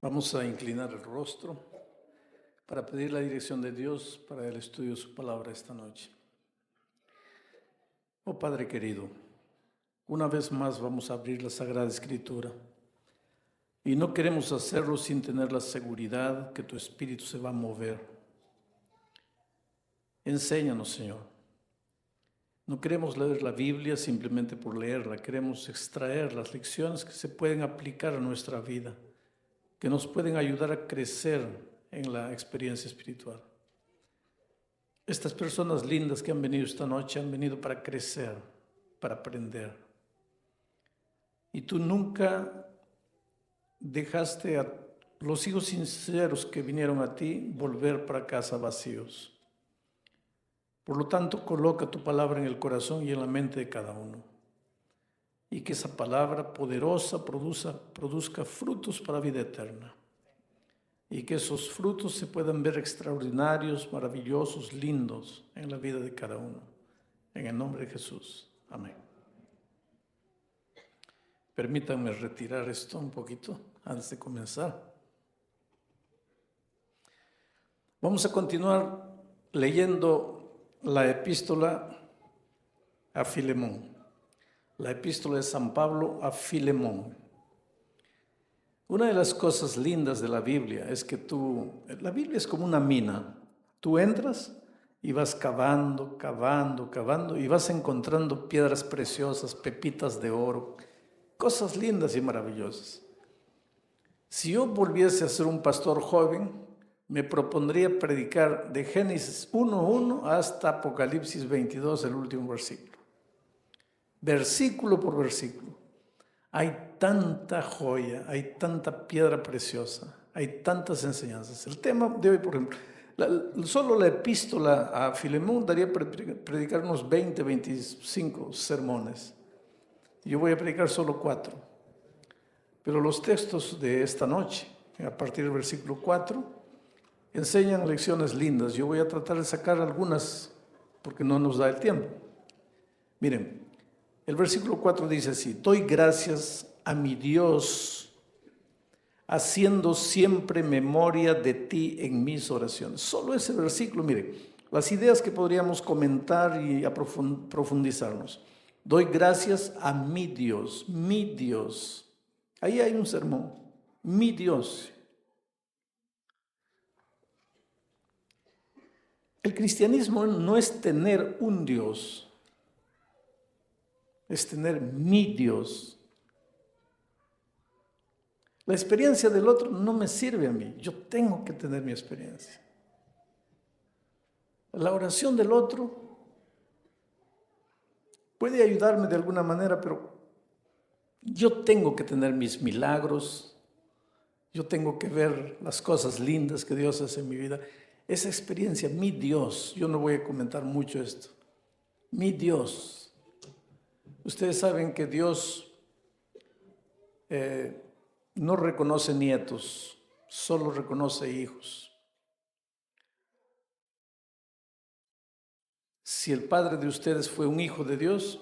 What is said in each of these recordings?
Vamos a inclinar el rostro para pedir la dirección de Dios para el estudio de su palabra esta noche. Oh Padre querido, una vez más vamos a abrir la Sagrada Escritura y no queremos hacerlo sin tener la seguridad que tu Espíritu se va a mover. Enséñanos, Señor. No queremos leer la Biblia simplemente por leerla, queremos extraer las lecciones que se pueden aplicar a nuestra vida, que nos pueden ayudar a crecer en la experiencia espiritual. Estas personas lindas que han venido esta noche han venido para crecer, para aprender. Y tú nunca dejaste a los hijos sinceros que vinieron a ti volver para casa vacíos. Por lo tanto, coloca tu palabra en el corazón y en la mente de cada uno. Y que esa palabra poderosa produzca frutos para vida eterna. Y que esos frutos se puedan ver extraordinarios, maravillosos, lindos en la vida de cada uno. En el nombre de Jesús. Amén. Permítanme retirar esto un poquito antes de comenzar. Vamos a continuar leyendo la epístola a Filemón. La epístola de San Pablo a Filemón. Una de las cosas lindas de la Biblia es que la Biblia es como una mina. Tú entras y vas cavando y vas encontrando piedras preciosas, pepitas de oro, cosas lindas y maravillosas. Si yo volviese a ser un pastor joven, me propondría predicar de Génesis 1:1 hasta Apocalipsis 22, el último versículo. Versículo por versículo. Hay tanta joya, hay tanta piedra preciosa, hay tantas enseñanzas. El tema de hoy, por ejemplo, solo la epístola a Filemón daría para predicar unos 20, 25 sermones. Yo voy a predicar solo 4. Pero los textos de esta noche, a partir del versículo 4, enseñan lecciones lindas. Yo voy a tratar de sacar algunas porque no nos da el tiempo. Miren. El versículo 4 dice así: doy gracias a mi Dios, haciendo siempre memoria de ti en mis oraciones. Solo ese versículo, mire, las ideas que podríamos comentar y profundizarnos. Doy gracias a mi Dios, mi Dios. Ahí hay un sermón, mi Dios. El cristianismo no es tener un Dios, es tener mi Dios. La experiencia del otro no me sirve a mí, yo tengo que tener mi experiencia. La oración del otro puede ayudarme de alguna manera, pero yo tengo que tener mis milagros, yo tengo que ver las cosas lindas que Dios hace en mi vida. Esa experiencia, mi Dios, yo no voy a comentar mucho esto, mi Dios. Ustedes saben que Dios no reconoce nietos, solo reconoce hijos. Si el padre de ustedes fue un hijo de Dios,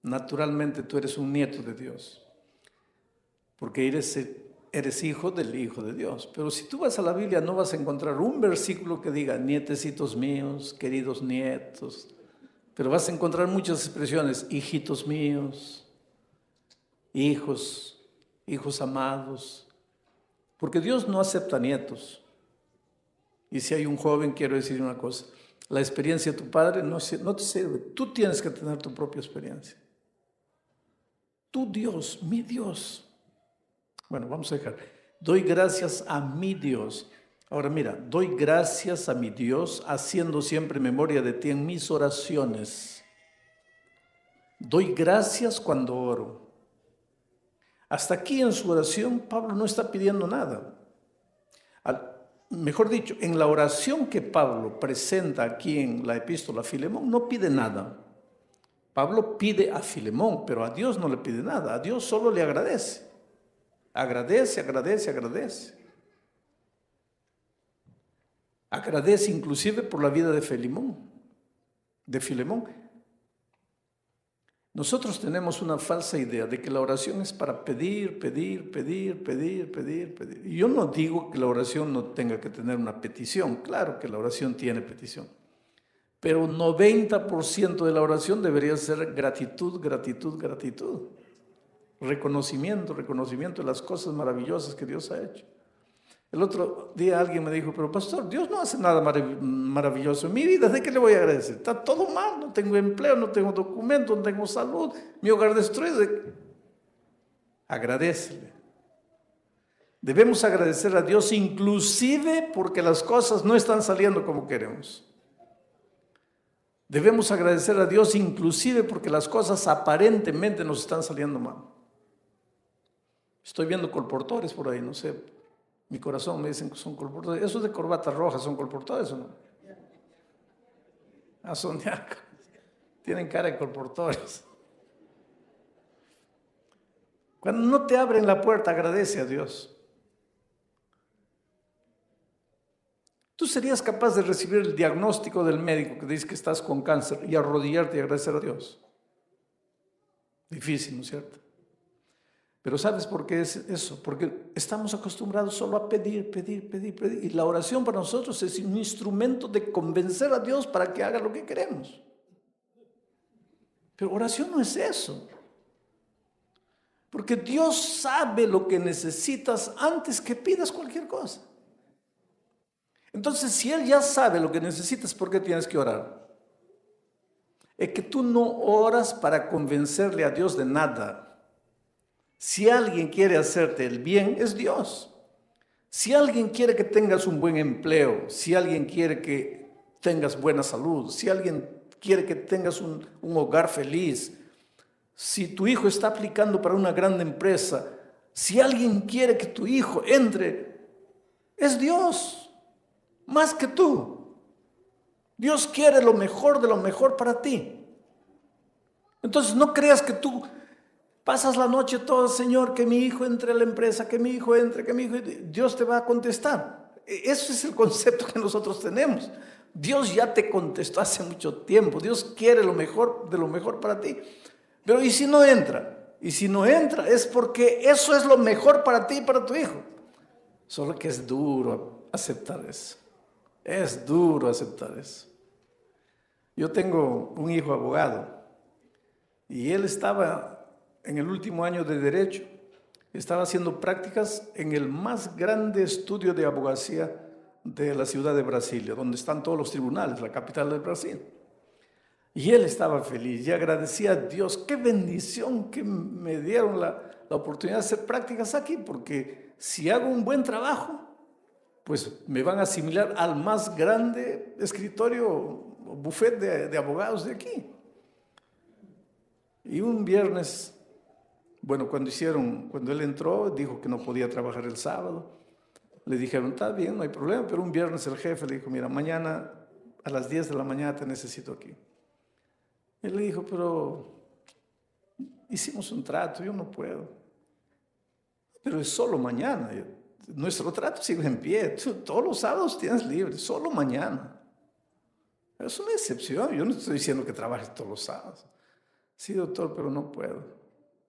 naturalmente tú eres un nieto de Dios, porque eres hijo del Hijo de Dios. Pero si tú vas a la Biblia no vas a encontrar un versículo que diga nietecitos míos, queridos nietos. Pero vas a encontrar muchas expresiones, hijitos míos, hijos amados, porque Dios no acepta nietos. Y si hay un joven, quiero decir una cosa, la experiencia de tu padre no te sirve, tú tienes que tener tu propia experiencia. Tu Dios, mi Dios. Bueno, vamos a dejar. Doy gracias a mi Dios. Ahora mira, doy gracias a mi Dios haciendo siempre memoria de ti en mis oraciones. Doy gracias cuando oro. Hasta aquí en su oración Pablo no está pidiendo nada. Mejor dicho, en la oración que Pablo presenta aquí en la epístola a Filemón no pide nada. Pablo pide a Filemón, pero a Dios no le pide nada. A Dios solo le agradece. Agradece. Agradece inclusive por la vida de Filemón. Nosotros tenemos una falsa idea de que la oración es para pedir, pedir, pedir, pedir, pedir, pedir. Y yo no digo que la oración no tenga que tener una petición. Claro que la oración tiene petición. Pero 90% de la oración debería ser gratitud, gratitud, gratitud. Reconocimiento, reconocimiento de las cosas maravillosas que Dios ha hecho. El otro día alguien me dijo, pero pastor, Dios no hace nada maravilloso en mi vida, ¿de qué le voy a agradecer? Está todo mal, no tengo empleo, no tengo documento, no tengo salud, mi hogar destruido. Agradécele. Debemos agradecer a Dios inclusive porque las cosas no están saliendo como queremos. Debemos agradecer a Dios inclusive porque las cosas aparentemente nos están saliendo mal. Estoy viendo colportores por ahí, no sé. Mi corazón me dicen que son colportores. ¿Esos de corbata roja son colportores o no? Ah, son diáconos. Tienen cara de colportores. Cuando no te abren la puerta, agradece a Dios. ¿Tú serías capaz de recibir el diagnóstico del médico que dice que estás con cáncer y arrodillarte y agradecer a Dios? Difícil, ¿no es cierto? Pero ¿sabes por qué es eso? Porque estamos acostumbrados solo a pedir, pedir, pedir, pedir. Y la oración para nosotros es un instrumento de convencer a Dios para que haga lo que queremos. Pero oración no es eso. Porque Dios sabe lo que necesitas antes que pidas cualquier cosa. Entonces, si Él ya sabe lo que necesitas, ¿por qué tienes que orar? Es que tú no oras para convencerle a Dios de nada. Si alguien quiere hacerte el bien, es Dios. Si alguien quiere que tengas un buen empleo, si alguien quiere que tengas buena salud, si alguien quiere que tengas un hogar feliz, si tu hijo está aplicando para una gran empresa, si alguien quiere que tu hijo entre, es Dios, más que tú. Dios quiere lo mejor de lo mejor para ti. Entonces no creas que tú pasas la noche toda, Señor, que mi hijo entre a la empresa, que mi hijo entre, que mi hijo entre. Dios te va a contestar. Ese es el concepto que nosotros tenemos. Dios ya te contestó hace mucho tiempo. Dios quiere lo mejor de lo mejor para ti. Pero ¿y si no entra? Y si no entra es porque eso es lo mejor para ti y para tu hijo. Solo que es duro aceptar eso. Es duro aceptar eso. Yo tengo un hijo abogado y él estaba en el último año de Derecho, estaba haciendo prácticas en el más grande estudio de abogacía de la ciudad de Brasilia, donde están todos los tribunales, la capital del Brasil. Y él estaba feliz y agradecía a Dios. Qué bendición que me dieron la oportunidad de hacer prácticas aquí, porque si hago un buen trabajo, pues me van a asimilar al más grande escritorio o buffet de abogados de aquí. Y un viernes, bueno, cuando él entró, dijo que no podía trabajar el sábado. Le dijeron, está bien, no hay problema, pero un viernes el jefe le dijo, mira, mañana a las 10 de la mañana te necesito aquí. Él le dijo, pero hicimos un trato, yo no puedo. Pero es solo mañana. Nuestro trato sigue en pie. Todos los sábados tienes libre, solo mañana. Es una excepción. Yo no estoy diciendo que trabajes todos los sábados. Sí, doctor, pero no puedo.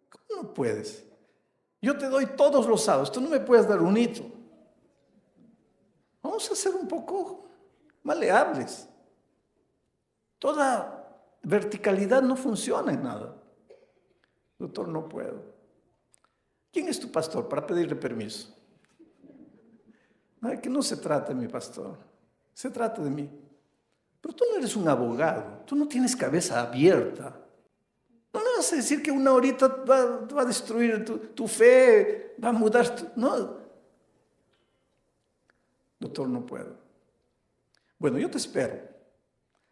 ¿Cómo no puedes? Yo te doy todos los sábados. Tú no me puedes dar un hito. Vamos a ser un poco maleables. Toda verticalidad no funciona en nada. Doctor, no puedo. ¿Quién es tu pastor para pedirle permiso? No, que no se trata de mi pastor, se trata de mí. Pero tú no eres un abogado, tú no tienes cabeza abierta. No me vas a decir que una horita va a destruir tu fe, va a mudar No. Doctor, no puedo. Bueno, yo te espero.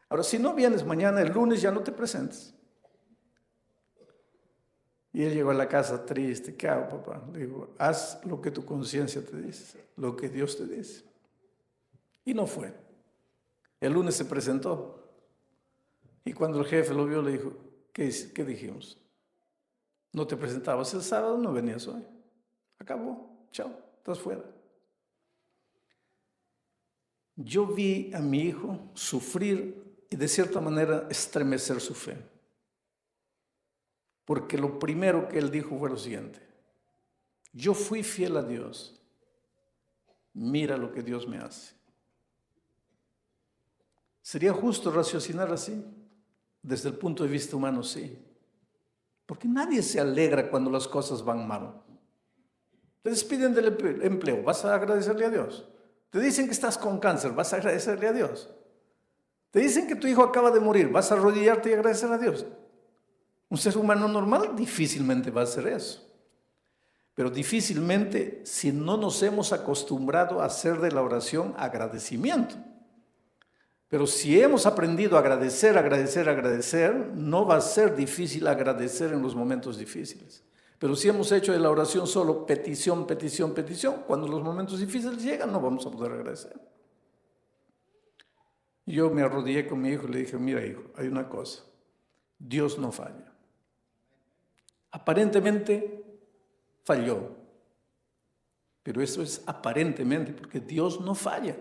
Ahora, si no vienes mañana, el lunes ya no te presentes. Y él llegó a la casa triste. ¿Qué hago, papá? Le digo, haz lo que tu conciencia te dice, lo que Dios te dice. Y no fue. El lunes se presentó. Y cuando el jefe lo vio, le dijo, ¿qué dijimos? No te presentabas el sábado, no venías hoy. Acabó. Chao, estás fuera. Yo vi a mi hijo sufrir y de cierta manera estremecer su fe. porque lo primero que él dijo fue lo siguiente: yo fui fiel a Dios, mira lo que Dios me hace. ¿Sería justo raciocinar así? Desde el punto de vista humano, sí. Porque nadie se alegra cuando las cosas van mal. Te despiden del empleo, ¿vas a agradecerle a Dios? Te dicen que estás con cáncer, ¿vas a agradecerle a Dios? Te dicen que tu hijo acaba de morir, ¿vas a arrodillarte y agradecer a Dios? Un ser humano normal difícilmente va a hacer eso. Pero difícilmente si no nos hemos acostumbrado a hacer de la oración agradecimiento. Pero si hemos aprendido a agradecer, no va a ser difícil agradecer en los momentos difíciles. Pero si hemos hecho de la oración solo petición, cuando los momentos difíciles llegan no vamos a poder agradecer. Yo me arrodillé con mi hijo y le dije: mira, hijo, hay una cosa, Dios no falla. Aparentemente falló, pero eso es aparentemente, porque Dios no falla.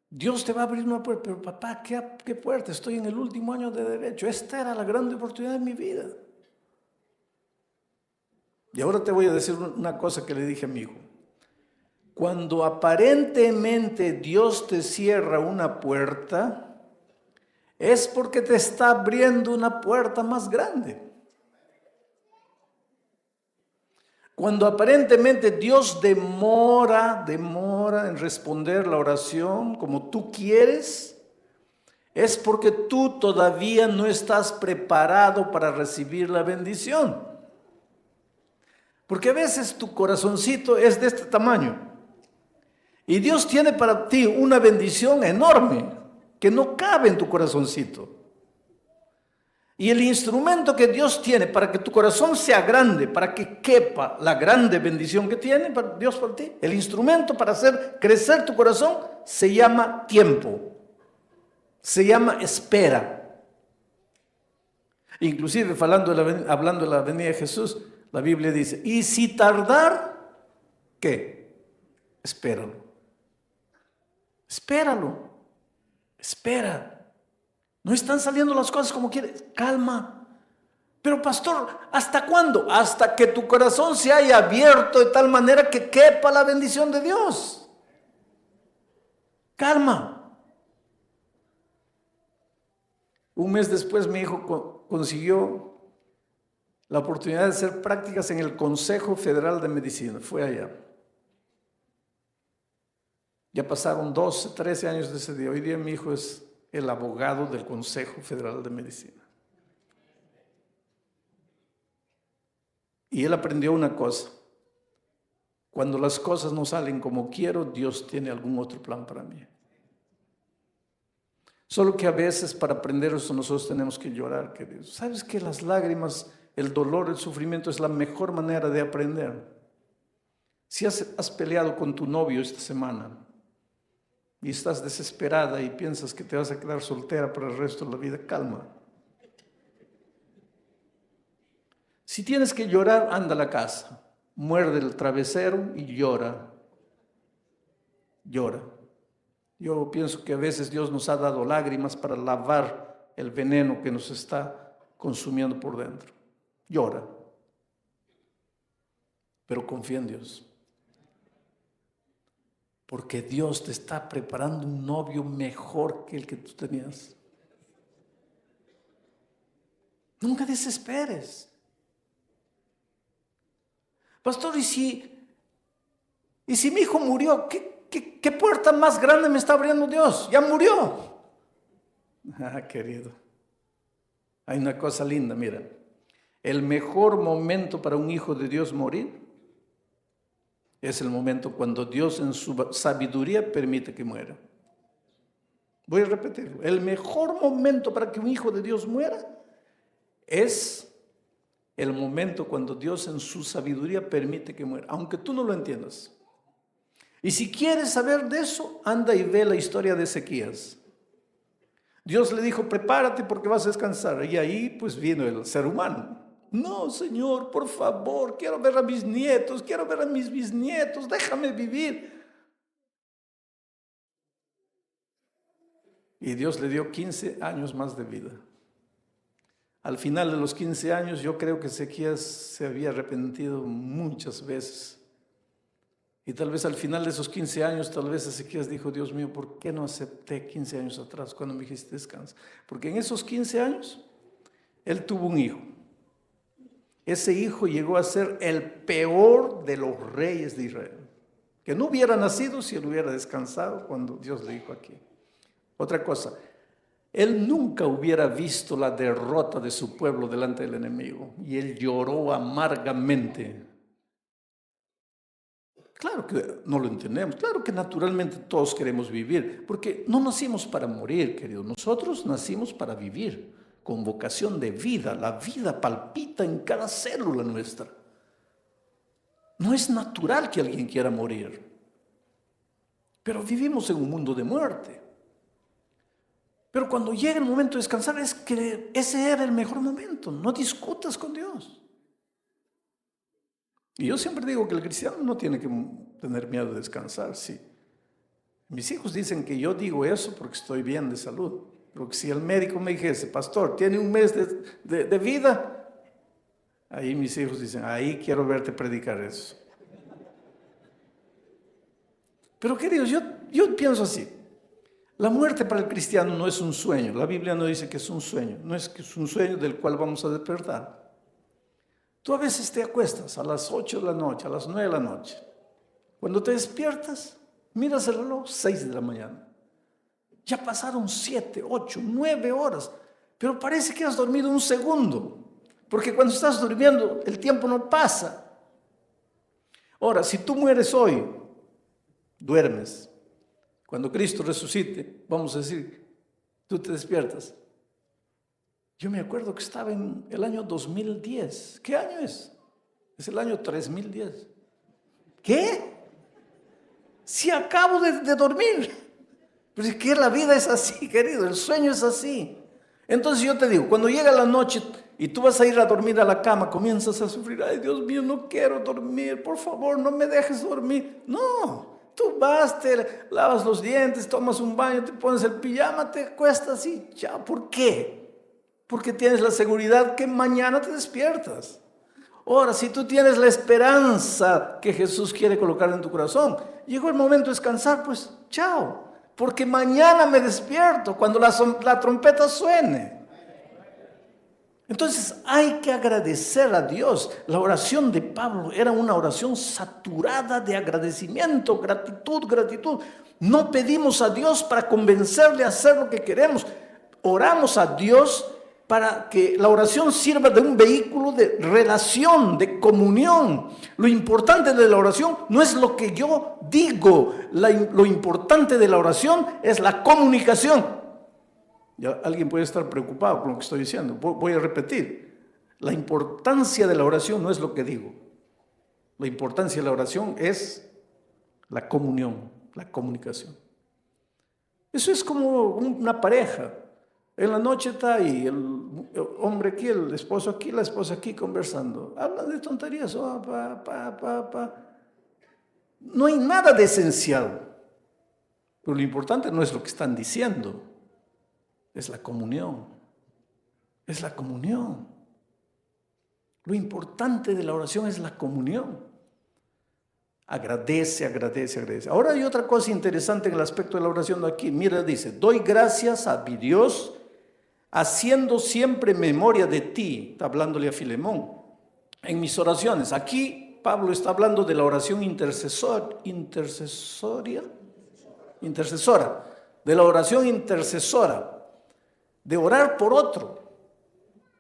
Dios te va a abrir una puerta, pero papá, ¿qué puerta? Estoy en el último año de derecho, esta era la gran oportunidad de mi vida. Y ahora te voy a decir una cosa que le dije a mi hijo. Cuando aparentemente Dios te cierra una puerta, es porque te está abriendo una puerta más grande. Cuando aparentemente Dios demora en responder la oración como tú quieres, es porque tú todavía no estás preparado para recibir la bendición. Porque a veces tu corazoncito es de este tamaño y Dios tiene para ti una bendición enorme que no cabe en tu corazoncito. Y el instrumento que Dios tiene para que tu corazón sea grande, para que quepa la grande bendición que tiene Dios para ti, el instrumento para hacer crecer tu corazón se llama tiempo, se llama espera. Inclusive hablando de la venida de Jesús, la Biblia dice: y si tardar, ¿qué? Espéralo. Espera. No están saliendo las cosas como quieres. Calma. Pero pastor, ¿hasta cuándo? Hasta que tu corazón se haya abierto de tal manera que quepa la bendición de Dios. Calma. Un mes después mi hijo consiguió la oportunidad de hacer prácticas en el Consejo Federal de Medicina. Fue allá. Ya pasaron 12, 13 años de ese día. Hoy día mi hijo es el abogado del Consejo Federal de Medicina. Y él aprendió una cosa: cuando las cosas no salen como quiero, Dios tiene algún otro plan para mí. Solo que a veces para aprender eso nosotros tenemos que llorar, queridos. ¿Sabes que las lágrimas, el dolor, el sufrimiento es la mejor manera de aprender? Si has peleado con tu novio esta semana y estás desesperada y piensas que te vas a quedar soltera por el resto de la vida, calma. Si tienes que llorar, anda a la casa, muerde el travesero y llora. Llora. Yo pienso que a veces Dios nos ha dado lágrimas para lavar el veneno que nos está consumiendo por dentro. Llora. Pero confía en Dios. Porque Dios te está preparando un novio mejor que el que tú tenías. Nunca desesperes. Pastor, ¿y si mi hijo murió? ¿Qué puerta más grande me está abriendo Dios? Ya murió. Querido, hay una cosa linda, mira. El mejor momento para un hijo de Dios morir es el momento cuando Dios en su sabiduría permite que muera. Voy a repetirlo. El mejor momento para que un hijo de Dios muera es el momento cuando Dios en su sabiduría permite que muera, aunque tú no lo entiendas. Y si quieres saber de eso, anda y ve la historia de Ezequías. Dios le dijo: prepárate porque vas a descansar. Y ahí pues vino el ser humano. No, Señor, por favor, quiero ver a mis nietos, quiero ver a mis bisnietos, déjame vivir. Y Dios le dio 15 años más de vida. Al final de los 15 años, yo creo que Ezequías se había arrepentido muchas veces. Y tal vez al final de esos 15 años, tal vez Ezequías dijo, Dios mío, ¿por qué no acepté 15 años atrás cuando me dijiste descansa? Porque en esos 15 años, él tuvo un hijo. Ese hijo llegó a ser el peor de los reyes de Israel, que no hubiera nacido si él hubiera descansado cuando Dios le dijo aquí. Otra cosa, él nunca hubiera visto la derrota de su pueblo delante del enemigo y él lloró amargamente. Claro que no lo entendemos, claro que naturalmente todos queremos vivir, porque no nacimos para morir, queridos, nosotros nacimos para vivir, con vocación de vida. La vida palpita en cada célula nuestra. No es natural que alguien quiera morir, pero vivimos en un mundo de muerte. Pero cuando llega el momento de descansar, es que ese era el mejor momento, no discutas con Dios. Y yo siempre digo que el cristiano no tiene que tener miedo de descansar, sí. Mis hijos dicen que yo digo eso porque estoy bien de salud. Pero si el médico me dijese, pastor, tiene un mes de vida, ahí mis hijos dicen, ahí quiero verte predicar eso. Pero queridos, yo pienso así. La muerte para el cristiano no es un sueño. La Biblia no dice que es un sueño. No es que es un sueño del cual vamos a despertar. Tú a veces te acuestas a las 8 de la noche, a las 9 de la noche. Cuando te despiertas, miras el reloj, 6 de la mañana. Ya pasaron 7, 8, 9 horas, pero parece que has dormido un segundo, porque cuando estás durmiendo el tiempo no pasa. Ahora, si tú mueres hoy, duermes. Cuando Cristo resucite, vamos a decir, tú te despiertas. Yo me acuerdo que estaba en el año 2010. ¿Qué año es? Es el año 3010. ¿Qué? Si acabo de dormir. Pero es que la vida es así, querido, el sueño es así. Entonces yo te digo, cuando llega la noche y tú vas a ir a dormir a la cama, comienzas a sufrir, ay Dios mío, no quiero dormir, por favor, no me dejes dormir. No, tú vas, te lavas los dientes, tomas un baño, te pones el pijama, te acuestas y ya. ¿Por qué? Porque tienes la seguridad que mañana te despiertas. Ahora, si tú tienes la esperanza que Jesús quiere colocar en tu corazón, llegó el momento de descansar, pues chao. Porque mañana me despierto cuando la trompeta suene. Entonces hay que agradecer a Dios. La oración de Pablo era una oración saturada de agradecimiento, gratitud, gratitud. No pedimos a Dios para convencerle a hacer lo que queremos. Oramos a Dios para que la oración sirva de un vehículo de relación, de comunión. Lo importante de la oración no es lo que yo digo, lo importante de la oración es la comunicación. Ya alguien puede estar preocupado con lo que estoy diciendo, voy a repetir. La importancia de la oración no es lo que digo. La importancia de la oración es la comunión, la comunicación. Eso es como una pareja. En la noche está ahí el hombre aquí, el esposo aquí, la esposa aquí conversando. Hablan de tonterías. No hay nada de esencial. Pero lo importante no es lo que están diciendo. Es la comunión. Es la comunión. Lo importante de la oración es la comunión. Agradece, agradece, agradece. Ahora hay otra cosa interesante en el aspecto de la oración de aquí. Mira, dice, doy gracias a mi Dios haciendo siempre memoria de ti, está hablándole a Filemón, en mis oraciones. Aquí Pablo está hablando de la oración intercesora, de la oración intercesora, de orar por otro,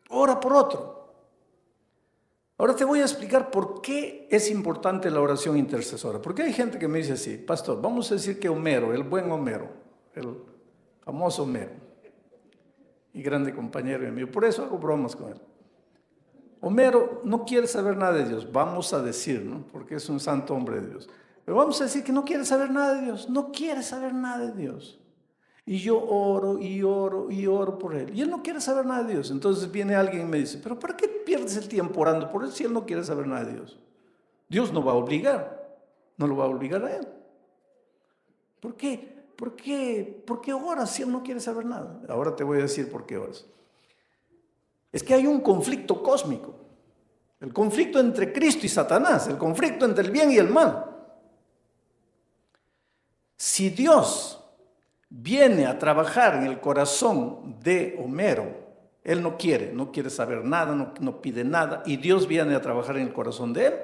ora por otro. Ahora te voy a explicar por qué es importante la oración intercesora, porque hay gente que me dice así, pastor, vamos a decir que Homero, el buen Homero, el famoso Homero, y grande compañero mío, por eso hago bromas con él. Homero no quiere saber nada de Dios, vamos a decir, ¿no? Porque es un santo hombre de Dios. Pero vamos a decir que no quiere saber nada de Dios, no quiere saber nada de Dios. Y yo oro y oro y oro por él. Y él no quiere saber nada de Dios. Entonces viene alguien y me dice, pero ¿para qué pierdes el tiempo orando por él si él no quiere saber nada de Dios? Dios no va a obligar, no lo va a obligar a él. ¿Por qué? ¿Por qué oras si él no quiere saber nada? Ahora te voy a decir por qué oras. Es que hay un conflicto cósmico. El conflicto entre Cristo y Satanás, el conflicto entre el bien y el mal. Si Dios viene a trabajar en el corazón de Homero, él no quiere saber nada, no pide nada, y Dios viene a trabajar en el corazón de él,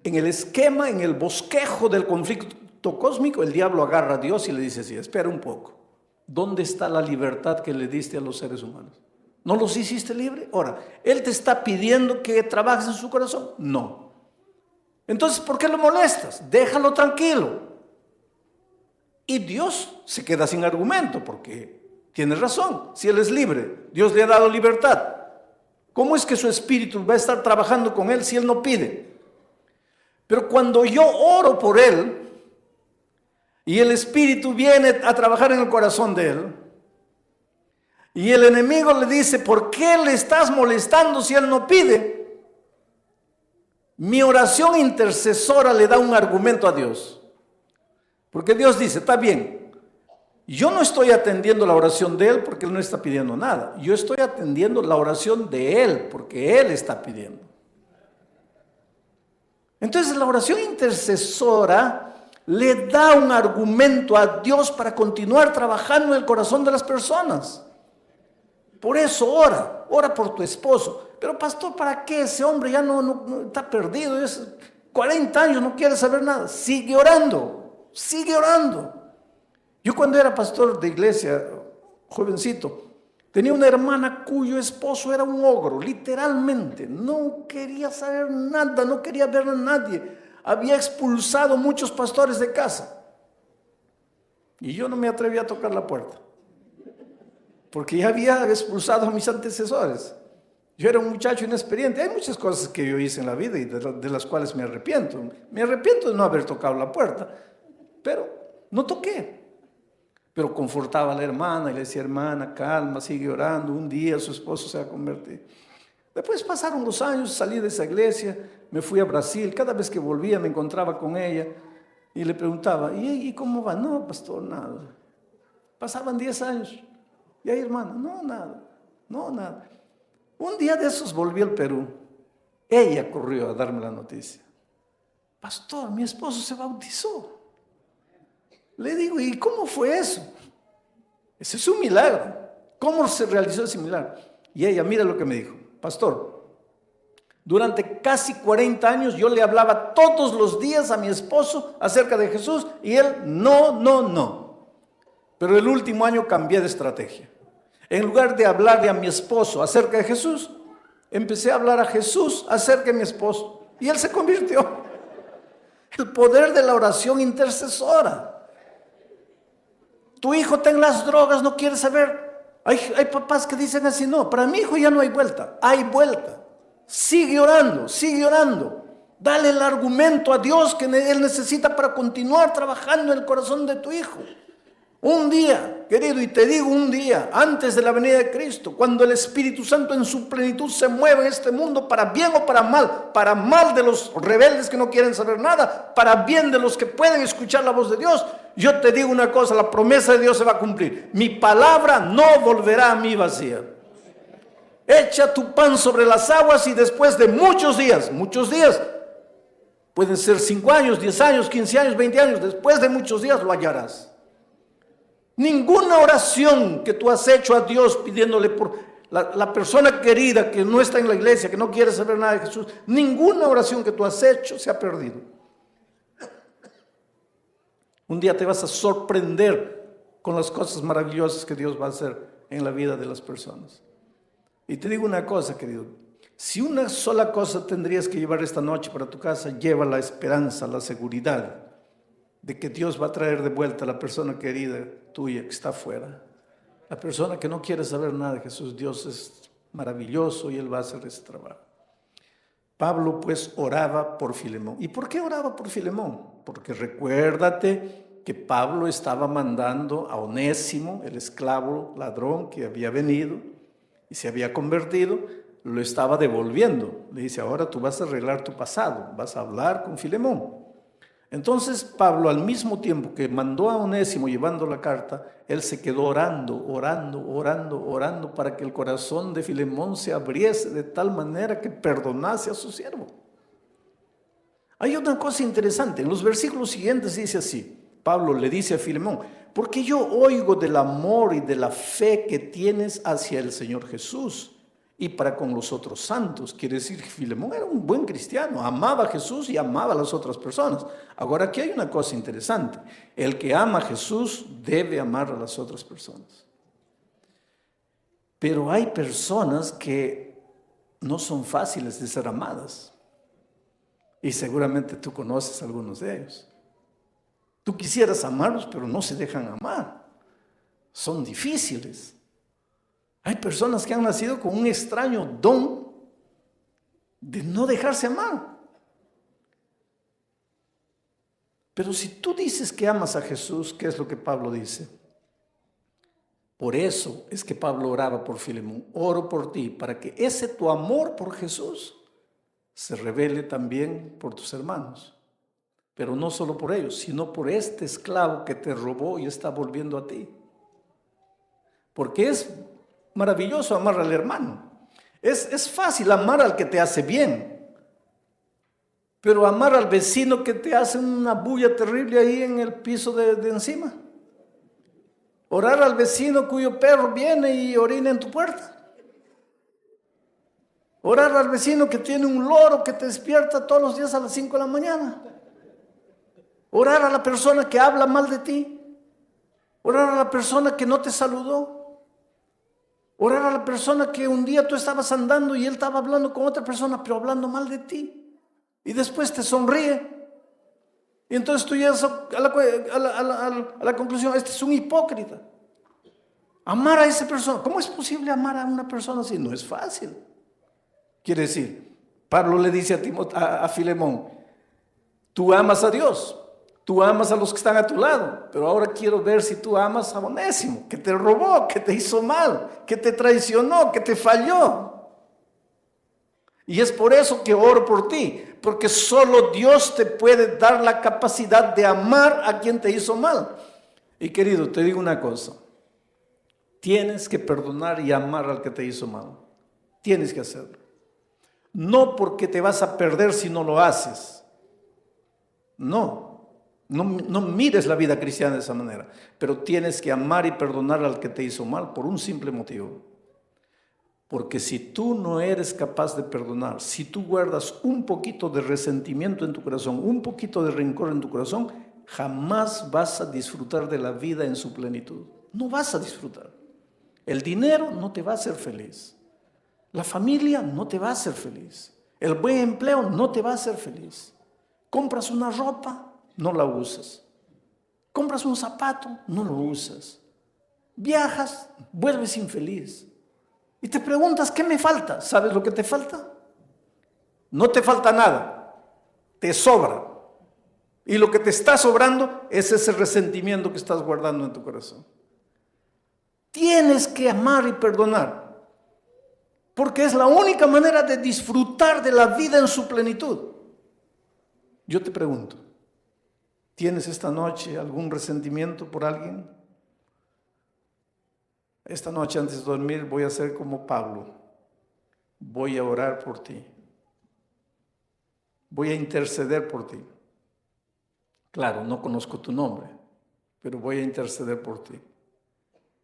en el esquema, en el bosquejo del conflicto cósmico, el diablo agarra a Dios y le dice así: espera un poco, ¿dónde está la libertad que le diste a los seres humanos? ¿No los hiciste libre? Ahora, ¿él te está pidiendo que trabajes en su corazón? No. Entonces, ¿por qué lo molestas? Déjalo tranquilo. Y Dios se queda sin argumento, porque tiene razón. Si él es libre, Dios le ha dado libertad. ¿Cómo es que su espíritu va a estar trabajando con él si él no pide? Pero cuando yo oro por él y el espíritu viene a trabajar en el corazón de él, y el enemigo le dice: ¿por qué le estás molestando si él no pide? Mi oración intercesora le da un argumento a Dios. Porque Dios dice: está bien, yo no estoy atendiendo la oración de él porque él no está pidiendo nada. Yo estoy atendiendo la oración de él porque él está pidiendo. Entonces la oración intercesora le da un argumento a Dios para continuar trabajando en el corazón de las personas. Por eso ora por tu esposo. Pero pastor, ¿para qué? Ese hombre ya no está perdido, es 40 años, no quiere saber nada. Sigue orando. Yo cuando era pastor de iglesia, jovencito, tenía una hermana cuyo esposo era un ogro, literalmente. No quería saber nada, no quería ver a nadie. Había expulsado muchos pastores de casa. Y yo no me atreví a tocar la puerta, porque ya había expulsado a mis antecesores. Yo era un muchacho inexperiente. Hay muchas cosas que yo hice en la vida y de las cuales me arrepiento. Me arrepiento de no haber tocado la puerta, pero no toqué. Pero confortaba a la hermana y le decía: hermana, calma, sigue orando. Un día su esposo se va a convertir. Después pasaron los años, salí de esa iglesia, me fui a Brasil. Cada vez que volvía me encontraba con ella y le preguntaba: ¿y cómo va? No, pastor, nada. Pasaban 10 años. ¿Y ahí, hermana? No, nada. Un día de esos volví al Perú. Ella corrió a darme la noticia: pastor, mi esposo se bautizó. Le digo: ¿y cómo fue eso? Ese es un milagro. ¿Cómo se realizó ese milagro? Y ella, mira lo que me dijo: pastor, durante casi 40 años yo le hablaba todos los días a mi esposo acerca de Jesús y él no. Pero el último año cambié de estrategia. En lugar de hablarle a mi esposo acerca de Jesús, empecé a hablar a Jesús acerca de mi esposo. Y él se convirtió. El poder de la oración intercesora. Tu hijo está en las drogas, no quiere saber. Hay papás que dicen así: no, para mi hijo ya no hay vuelta. Hay vuelta. Sigue orando. Dale el argumento a Dios que él necesita para continuar trabajando en el corazón de tu hijo. Un día, querido, y te digo un día, antes de la venida de Cristo, cuando el Espíritu Santo en su plenitud se mueve en este mundo, para bien o para mal de los rebeldes que no quieren saber nada, para bien de los que pueden escuchar la voz de Dios, yo te digo una cosa: la promesa de Dios se va a cumplir. Mi palabra no volverá a mí vacía. Echa tu pan sobre las aguas y después de muchos días, pueden ser 5 años, 10 años, 15 años, 20 años, después de muchos días lo hallarás. Ninguna oración que tú has hecho a Dios pidiéndole por la persona querida que no está en la iglesia, que no quiere saber nada de Jesús, ninguna oración que tú has hecho se ha perdido. Un día te vas a sorprender con las cosas maravillosas que Dios va a hacer en la vida de las personas. Y te digo una cosa, querido: si una sola cosa tendrías que llevar esta noche para tu casa, lleva la esperanza, la seguridad de que Dios va a traer de vuelta a la persona querida tuya que está afuera. La persona que no quiere saber nada de Jesús. Dios es maravilloso y Él va a hacer ese trabajo. Pablo pues oraba por Filemón. ¿Y por qué oraba por Filemón? Porque recuérdate que Pablo estaba mandando a Onésimo, el esclavo ladrón que había venido y se había convertido, lo estaba devolviendo. Le dice: ahora tú vas a arreglar tu pasado, vas a hablar con Filemón. Entonces Pablo, al mismo tiempo que mandó a Onésimo llevando la carta, él se quedó orando para que el corazón de Filemón se abriese de tal manera que perdonase a su siervo. Hay una cosa interesante, en los versículos siguientes dice así, Pablo le dice a Filemón, porque yo oigo del amor y de la fe que tienes hacia el Señor Jesús y para con los otros santos. Quiere decir que Filemón era un buen cristiano, amaba a Jesús y amaba a las otras personas. Ahora aquí hay una cosa interesante, el que ama a Jesús debe amar a las otras personas. Pero hay personas que no son fáciles de ser amadas y seguramente tú conoces a algunos de ellos. Tú quisieras amarlos, pero no se dejan amar, son difíciles. Hay personas que han nacido con un extraño don de no dejarse amar. Pero si tú dices que amas a Jesús, ¿qué es lo que Pablo dice? Por eso es que Pablo oraba por Filemón. Oro por ti, para que ese tu amor por Jesús se revele también por tus hermanos. Pero no solo por ellos, sino por este esclavo que te robó y está volviendo a ti. Porque es maravilloso amar al hermano. Es fácil amar al que te hace bien. Pero amar al vecino que te hace una bulla terrible ahí en el piso de encima. Orar al vecino cuyo perro viene y orina en tu puerta. Orar al vecino que tiene un loro que te despierta todos los días a las 5 de la mañana. Orar a la persona que habla mal de ti. Orar a la persona que no te saludó. Orar a la persona que un día tú estabas andando y él estaba hablando con otra persona, pero hablando mal de ti. Y después te sonríe. Y entonces tú llegas a la conclusión, este es un hipócrita. Amar a esa persona. ¿Cómo es posible amar a una persona así? No es fácil. Quiere decir, Pablo le dice a Filemón, tú amas a Dios. Tú amas a los que están a tu lado, pero ahora quiero ver si tú amas a Onésimo, que te robó, que te hizo mal, que te traicionó, que te falló. Y es por eso que oro por ti, porque solo Dios te puede dar la capacidad de amar a quien te hizo mal. Y querido, te digo una cosa, tienes que perdonar y amar al que te hizo mal. Tienes que hacerlo. No porque te vas a perder si no lo haces. No mires la vida cristiana de esa manera, pero tienes que amar y perdonar al que te hizo mal por un simple motivo. Porque si tú no eres capaz de perdonar, si tú guardas un poquito de resentimiento en tu corazón, un poquito de rencor en tu corazón, jamás vas a disfrutar de la vida en su plenitud. No vas a disfrutar. El dinero no te va a hacer feliz. La familia no te va a hacer feliz. El buen empleo no te va a hacer feliz. Compras una ropa, no la usas. Compras un zapato, no lo usas. Viajas, vuelves infeliz. Y te preguntas, ¿qué me falta? ¿Sabes lo que te falta? No te falta nada, te sobra. Y lo que te está sobrando es ese resentimiento que estás guardando en tu corazón. Tienes que amar y perdonar, porque es la única manera de disfrutar de la vida en su plenitud. Yo te pregunto, ¿tienes esta noche algún resentimiento por alguien? Esta noche antes de dormir voy a hacer como Pablo. Voy a orar por ti. Voy a interceder por ti. Claro, no conozco tu nombre, pero voy a interceder por ti.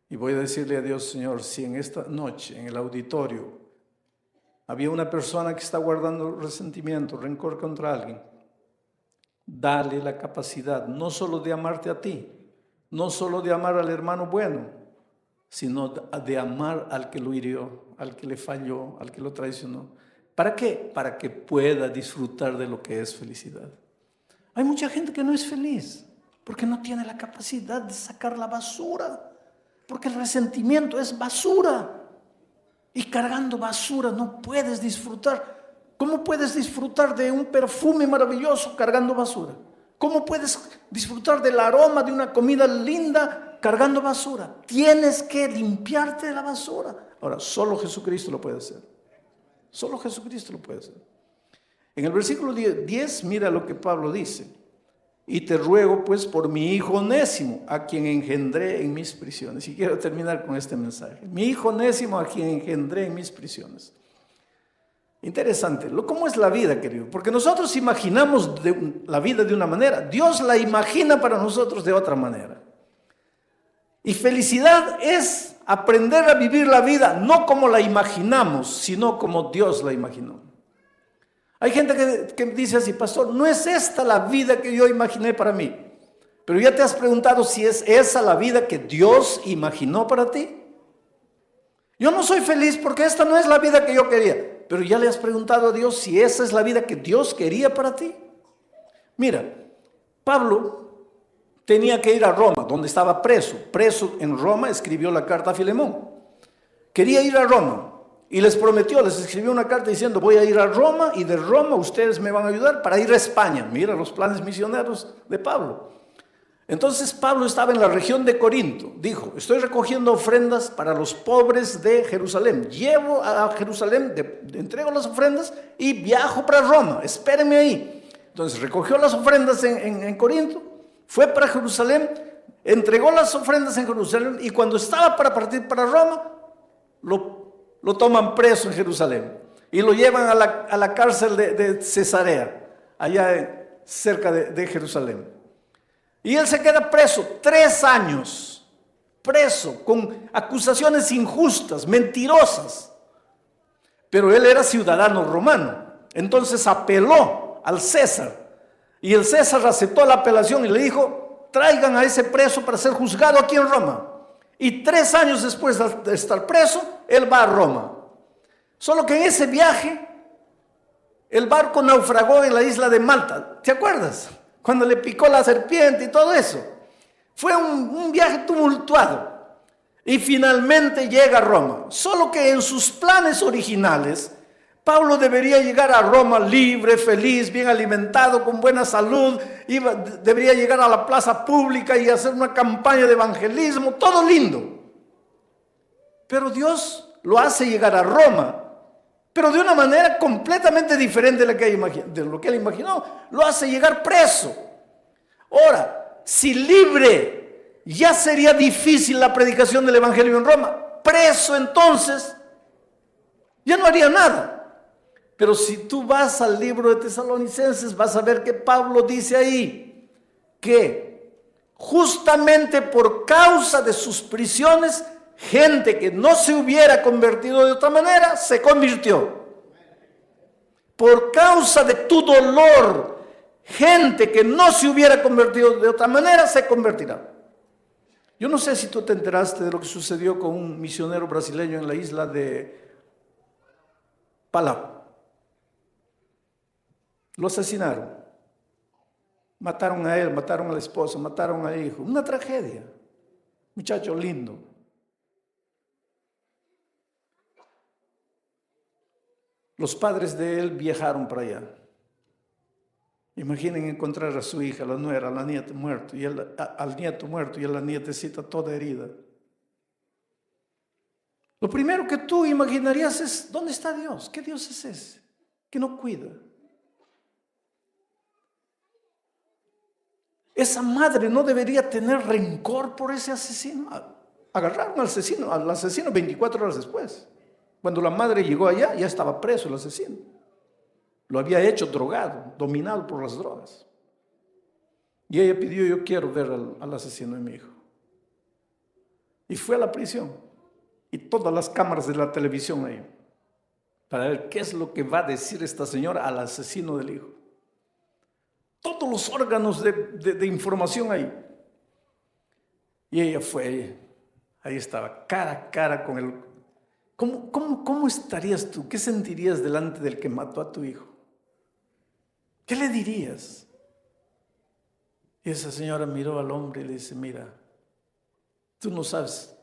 Y voy a decirle a Dios, Señor, si en esta noche, en el auditorio, había una persona que está guardando resentimiento, rencor contra alguien, dale la capacidad no solo de amarte a ti, no solo de amar al hermano bueno, sino de amar al que lo hirió, al que le falló, al que lo traicionó. ¿Para qué? Para que pueda disfrutar de lo que es felicidad. Hay mucha gente que no es feliz porque no tiene la capacidad de sacar la basura, porque el resentimiento es basura. Y cargando basura no puedes disfrutar. ¿Cómo puedes disfrutar de un perfume maravilloso cargando basura? ¿Cómo puedes disfrutar del aroma de una comida linda cargando basura? Tienes que limpiarte de la basura. Ahora, solo Jesucristo lo puede hacer. Solo Jesucristo lo puede hacer. En el versículo 10, mira lo que Pablo dice. Y te ruego pues por mi hijo Onésimo, a quien engendré en mis prisiones. Y quiero terminar con este mensaje. Mi hijo Onésimo, a quien engendré en mis prisiones. Interesante. ¿Cómo es la vida, querido? Porque nosotros imaginamos la vida de una manera. Dios la imagina para nosotros de otra manera. Y felicidad es aprender a vivir la vida no como la imaginamos, sino como Dios la imaginó. Hay gente que dice así: pastor, no es esta la vida que yo imaginé para mí. Pero ya te has preguntado si es esa la vida que Dios imaginó para ti. Yo no soy feliz porque esta no es la vida que yo quería. Pero ya le has preguntado a Dios si esa es la vida que Dios quería para ti. Mira, Pablo tenía que ir a Roma, donde estaba preso. Preso en Roma, escribió la carta a Filemón. Quería ir a Roma. Y les prometió, les escribió una carta diciendo: voy a ir a Roma y de Roma ustedes me van a ayudar para ir a España. Mira los planes misioneros de Pablo. Entonces Pablo estaba en la región de Corinto. Dijo: estoy recogiendo ofrendas para los pobres de Jerusalén. Llevo a Jerusalén, entrego las ofrendas y viajo para Roma. Espérenme ahí. Entonces recogió las ofrendas en Corinto, fue para Jerusalén, entregó las ofrendas en Jerusalén y cuando estaba para partir para Roma, lo toman preso en Jerusalén y lo llevan a la cárcel de Cesarea, allá cerca de Jerusalén. Y él se queda preso 3 años, preso con acusaciones injustas, mentirosas. Pero él era ciudadano romano, entonces apeló al César. Y el César aceptó la apelación y le dijo: traigan a ese preso para ser juzgado aquí en Roma. Y 3 años después de estar preso, él va a Roma. Solo que en ese viaje, el barco naufragó en la isla de Malta. ¿Te acuerdas? Cuando le picó la serpiente y todo eso. Fue un viaje tumultuado. Y finalmente llega a Roma. Solo que en sus planes originales, Pablo debería llegar a Roma libre, feliz, bien alimentado, con buena salud. Debería llegar a la plaza pública y hacer una campaña de evangelismo, todo lindo. Pero Dios lo hace llegar a Roma, pero de una manera completamente diferente de lo que él imaginó. Lo hace llegar preso. Ahora, si libre ya sería difícil la predicación del evangelio en Roma, preso entonces ya no haría nada. Pero si tú vas al libro de Tesalonicenses, vas a ver que Pablo dice ahí que justamente por causa de sus prisiones, gente que no se hubiera convertido de otra manera, se convirtió. Por causa de tu dolor, gente que no se hubiera convertido de otra manera, se convertirá. Yo no sé si tú te enteraste de lo que sucedió con un misionero brasileño en la isla de Palau. Lo asesinaron, mataron a él, mataron a la esposa, mataron al hijo. Una tragedia. Muchacho lindo. Los padres de él viajaron para allá. Imaginen encontrar a su hija, a la nuera, a la nieta muerto, y al nieto muerto y a la nietecita toda herida. Lo primero que tú imaginarías es: ¿dónde está Dios? ¿Qué Dios es ese que no cuida? Esa madre no debería tener rencor por ese asesino. Agarraron al asesino 24 horas después. Cuando la madre llegó allá, ya estaba preso el asesino. Lo había hecho drogado, dominado por las drogas. Y ella pidió: yo quiero ver al asesino de mi hijo. Y fue a la prisión. Y todas las cámaras de la televisión ahí, para ver qué es lo que va a decir esta señora al asesino del hijo. Todos los órganos de información ahí. Y ella fue, ahí estaba, cara a cara con él. ¿Cómo estarías tú? ¿Qué sentirías delante del que mató a tu hijo? ¿Qué le dirías? Y esa señora miró al hombre y le dice: mira, tú no sabes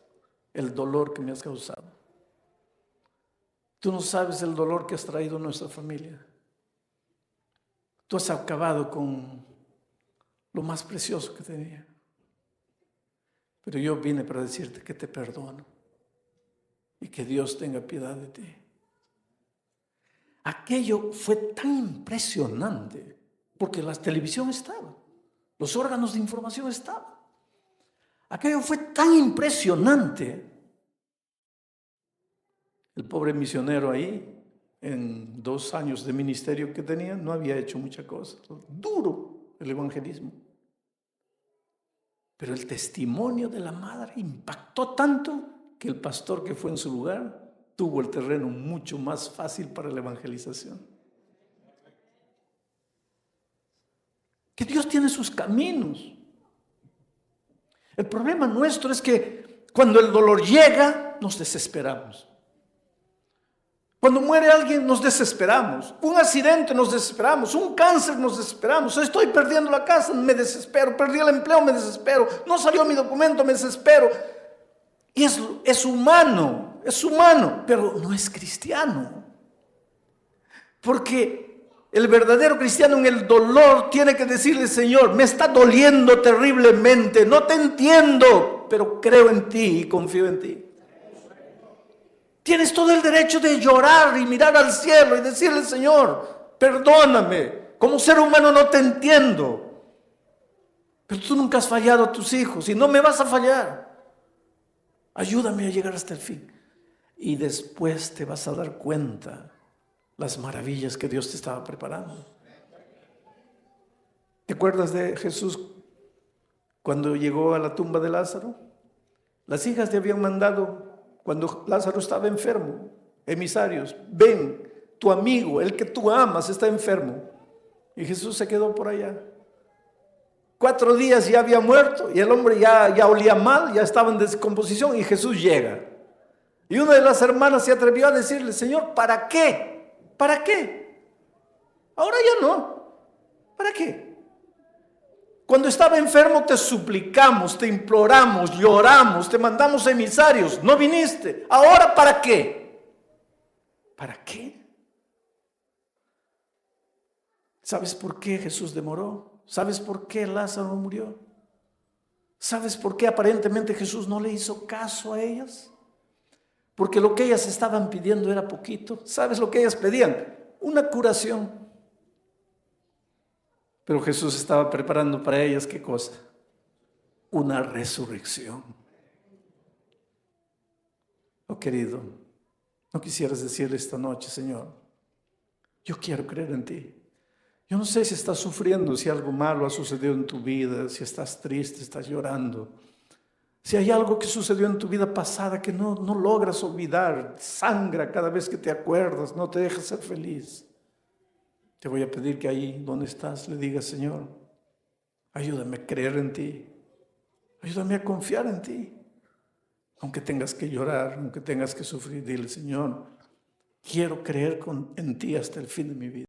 el dolor que me has causado. Tú no sabes el dolor que has traído a nuestra familia. Tú has acabado con lo más precioso que tenía. Pero yo vine para decirte que te perdono y que Dios tenga piedad de ti. Aquello fue tan impresionante porque la televisión estaba. Los órganos de información estaban. Aquello fue tan impresionante. El pobre misionero ahí, en 2 años de ministerio que tenía, no había hecho mucha cosa. Duro el evangelismo. Pero el testimonio de la madre impactó tanto que el pastor que fue en su lugar tuvo el terreno mucho más fácil para la evangelización. Que Dios tiene sus caminos. El problema nuestro es que cuando el dolor llega, nos desesperamos. Cuando muere alguien, nos desesperamos. Un accidente, nos desesperamos. Un cáncer, nos desesperamos. Estoy perdiendo la casa, me desespero. Perdí el empleo, me desespero. No salió mi documento, me desespero. Y es humano, pero no es cristiano. Porque el verdadero cristiano en el dolor tiene que decirle: Señor, me está doliendo terriblemente, no te entiendo, pero creo en ti y confío en ti. Tienes todo el derecho de llorar y mirar al cielo y decirle: Señor, perdóname, como ser humano no te entiendo, pero tú nunca has fallado a tus hijos y no me vas a fallar. Ayúdame a llegar hasta el fin. Y después te vas a dar cuenta las maravillas que Dios te estaba preparando. ¿Te acuerdas de Jesús cuando llegó a la tumba de Lázaro? Las hijas le habían mandado, cuando Lázaro estaba enfermo, emisarios: ven, tu amigo, el que tú amas, está enfermo. Y Jesús se quedó por allá. 4 días ya había muerto y el hombre ya olía mal, ya estaba en descomposición, y Jesús llega. Y una de las hermanas se atrevió a decirle: Señor, ¿para qué? ¿Para qué? Ahora ya no. ¿Para qué? Cuando estaba enfermo te suplicamos, te imploramos, lloramos, te mandamos emisarios, no viniste. Ahora, ¿para qué? ¿Para qué? ¿Sabes por qué Jesús demoró? ¿Sabes por qué Lázaro murió? ¿Sabes por qué aparentemente Jesús no le hizo caso a ellas? Porque lo que ellas estaban pidiendo era poquito. ¿Sabes lo que ellas pedían? Una curación. Pero Jesús estaba preparando para ellas, ¿qué cosa? Una resurrección. Oh querido, ¿no quisieras decirle esta noche: Señor, yo quiero creer en ti? Yo no sé si estás sufriendo, si algo malo ha sucedido en tu vida, si estás triste, estás llorando, si hay algo que sucedió en tu vida pasada que no logras olvidar, sangra cada vez que te acuerdas, no te deja ser feliz. Te voy a pedir que ahí donde estás le digas: Señor, ayúdame a creer en ti, ayúdame a confiar en ti. Aunque tengas que llorar, aunque tengas que sufrir, dile: Señor, quiero creer en ti hasta el fin de mi vida.